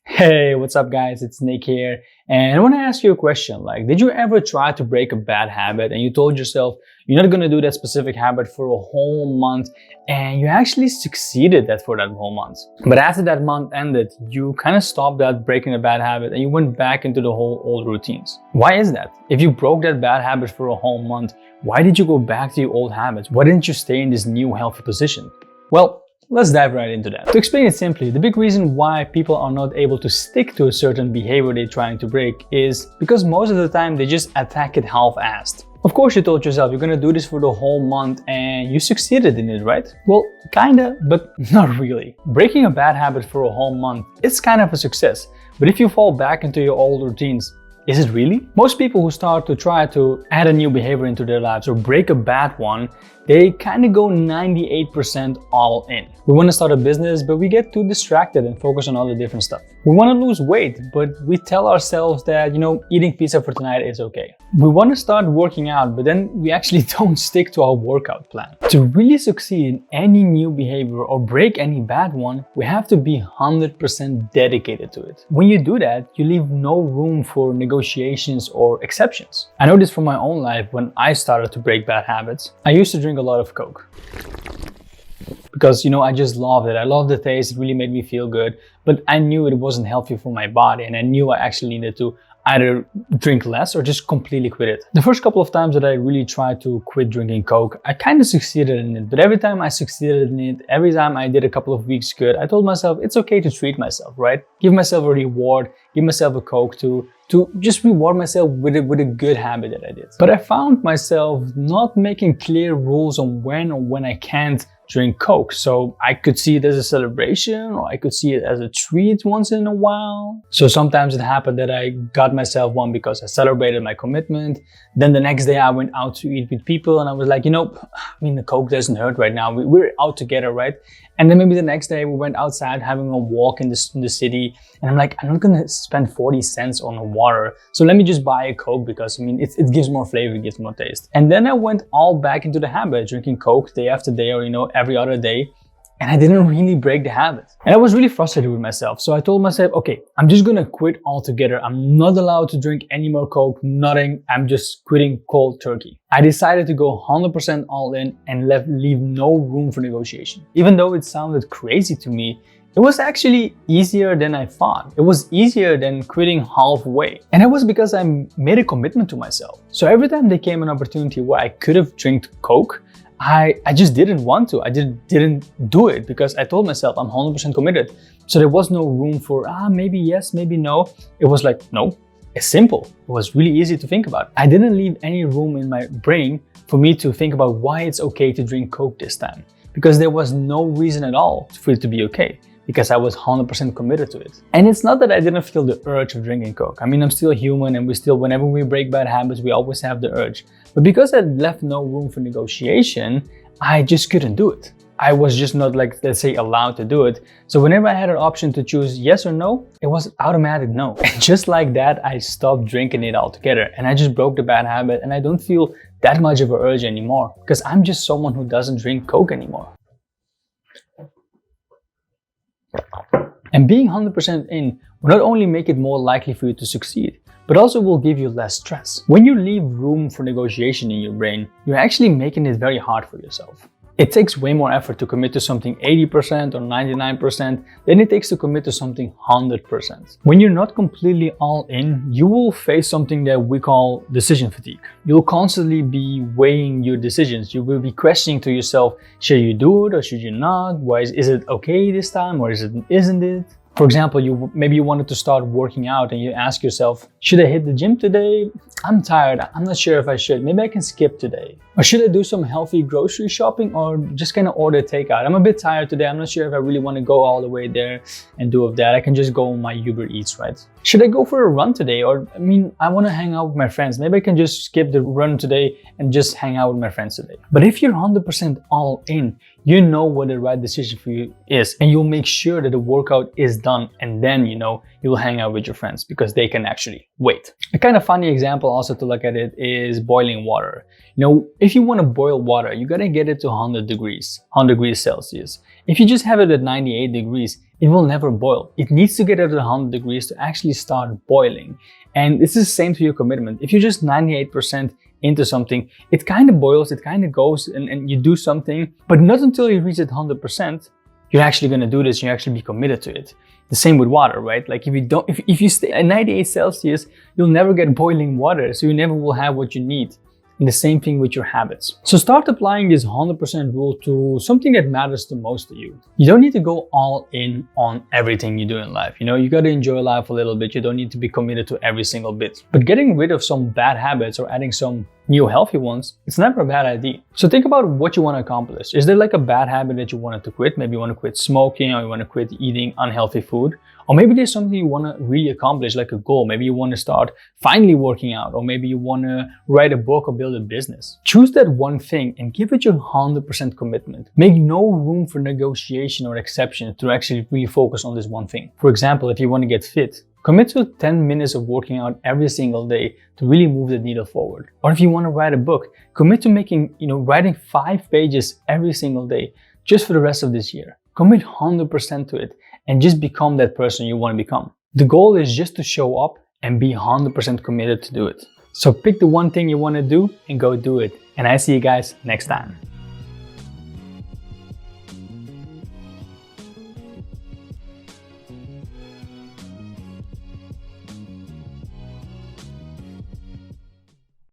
Hey, what's up guys? It's Nick here. And I want to ask you a question. Like, did you ever try to break a bad habit and you told yourself you're not going to do that specific habit for a whole month and you actually succeeded for that whole month? But after that month ended, you kind of stopped that breaking a bad habit and you went back into the whole old routines. Why is that? If you broke that bad habit for a whole month, why did you go back to your old habits? Why didn't you stay in this new healthy position? Well, let's dive right into that. To explain it simply, the big reason why people are not able to stick to a certain behavior they're trying to break is because most of the time they just attack it half-assed. Of course you told yourself you're gonna do this for the whole month and you succeeded in it, right? Well, kinda, but not really. Breaking a bad habit for a whole month is kind of a success, but if you fall back into your old routines, is it really? Most people who start to try to add a new behavior into their lives or break a bad one, they kind of go 98% all in. We want to start a business, but we get too distracted and focus on all the different stuff. We want to lose weight, but we tell ourselves that, eating pizza for tonight is okay. We want to start working out, but then we actually don't stick to our workout plan. To really succeed in any new behavior or break any bad one, we have to be 100% dedicated to it. When you do that, you leave no room for negotiations or exceptions. I know this from my own life when I started to break bad habits. I used to drink a lot of Coke because I just loved it. I loved the taste. It really made me feel good, but I knew it wasn't healthy for my body and I knew I actually needed to either drink less or just completely quit it. The first couple of times that I really tried to quit drinking Coke, I kind of succeeded in it, but every time I succeeded in it, every time I did a couple of weeks good, I told myself it's okay to treat myself, right? Give myself a reward, give myself a Coke to just reward myself with a good habit that I did. But I found myself not making clear rules on when I can't drink Coke. So I could see it as a celebration or I could see it as a treat once in a while. So sometimes it happened that I got myself one because I celebrated my commitment. Then the next day I went out to eat with people and I was like, the Coke doesn't hurt right now. We're out together, right? And then maybe the next day we went outside having a walk in the city and I'm like, I'm not gonna spend 40 cents on a water. So let me just buy a Coke because it gives more flavor, it gives more taste. And then I went all back into the habit, drinking Coke day after day or every other day. And I didn't really break the habit. And I was really frustrated with myself. So I told myself, okay, I'm just gonna quit altogether. I'm not allowed to drink any more Coke, nothing. I'm just quitting cold turkey. I decided to go 100% all in and leave no room for negotiation. Even though it sounded crazy to me, it was actually easier than I thought. It was easier than quitting halfway. And it was because I made a commitment to myself. So every time there came an opportunity where I could have drank Coke, I just didn't want to. I didn't do it because I told myself I'm 100% committed. So there was no room for, maybe yes, maybe no. It was like, no, it's simple. It was really easy to think about. I didn't leave any room in my brain for me to think about why it's okay to drink Coke this time. Because there was no reason at all for it to be okay. Because I was 100% committed to it. And it's not that I didn't feel the urge of drinking Coke. I'm still human and whenever we break bad habits, we always have the urge. But because I left no room for negotiation, I just couldn't do it. I was just not let's say allowed to do it. So whenever I had an option to choose yes or no, it was automatic no. And just like that, I stopped drinking it altogether and I just broke the bad habit and I don't feel that much of an urge anymore because I'm just someone who doesn't drink Coke anymore. And being 100% in will not only make it more likely for you to succeed, but also will give you less stress. When you leave room for negotiation in your brain, you're actually making it very hard for yourself. It takes way more effort to commit to something 80% or 99% than it takes to commit to something 100%. When you're not completely all in, you will face something that we call decision fatigue. You'll constantly be weighing your decisions. You will be questioning to yourself, should you do it or should you not? Why is it okay this time or isn't it? For example, maybe you wanted to start working out and you ask yourself, should I hit the gym today? I'm tired, I'm not sure if I should, maybe I can skip today. Or should I do some healthy grocery shopping or just kind of order takeout? I'm a bit tired today, I'm not sure if I really want to go all the way there and do that. I can just go on my Youre Eats, right? Should I go for a run today? Or I want to hang out with my friends. Maybe I can just skip the run today and just hang out with my friends today. But if you're 100% all in, you know what the right decision for you is, and you'll make sure that the workout is done, and then you will hang out with your friends because they can actually wait. A kind of funny example also to look at it is boiling water. If you want to boil water, you gotta get it to 100 degrees Celsius. If you just have it at 98 degrees, it will never boil. It needs to get it at 100 degrees to actually start boiling. And it's the same to your commitment. If you're just 98% into something, it kind of boils, it kind of goes, and you do something, but not until you reach it 100%, you're actually going to do this, you actually be committed to it. The same with water, right? Like if you stay at 98 Celsius, you'll never get boiling water, so you never will have what you need. And the same thing with your habits. So start applying this 100% rule to something that matters the most to you. You don't need to go all in on everything you do in life. You got to enjoy life a little bit. You don't need to be committed to every single bit. But getting rid of some bad habits or adding some new healthy ones, it's never a bad idea. So think about what you want to accomplish. Is there like a bad habit that you wanted to quit? Maybe you want to quit smoking, or you want to quit eating unhealthy food. Or maybe there's something you want to really accomplish, like a goal. Maybe you want to start finally working out, or maybe you want to write a book or build a business. Choose that one thing and give it your 100% commitment. Make no room for negotiation or exception to actually really focus on this one thing. For example, if you want to get fit, commit to 10 minutes of working out every single day to really move the needle forward. Or if you want to write a book, commit to writing 5 pages every single day just for the rest of this year. Commit 100% to it and just become that person you want to become. The goal is just to show up and be 100% committed to do it. So pick the one thing you want to do and go do it. And I see you guys next time.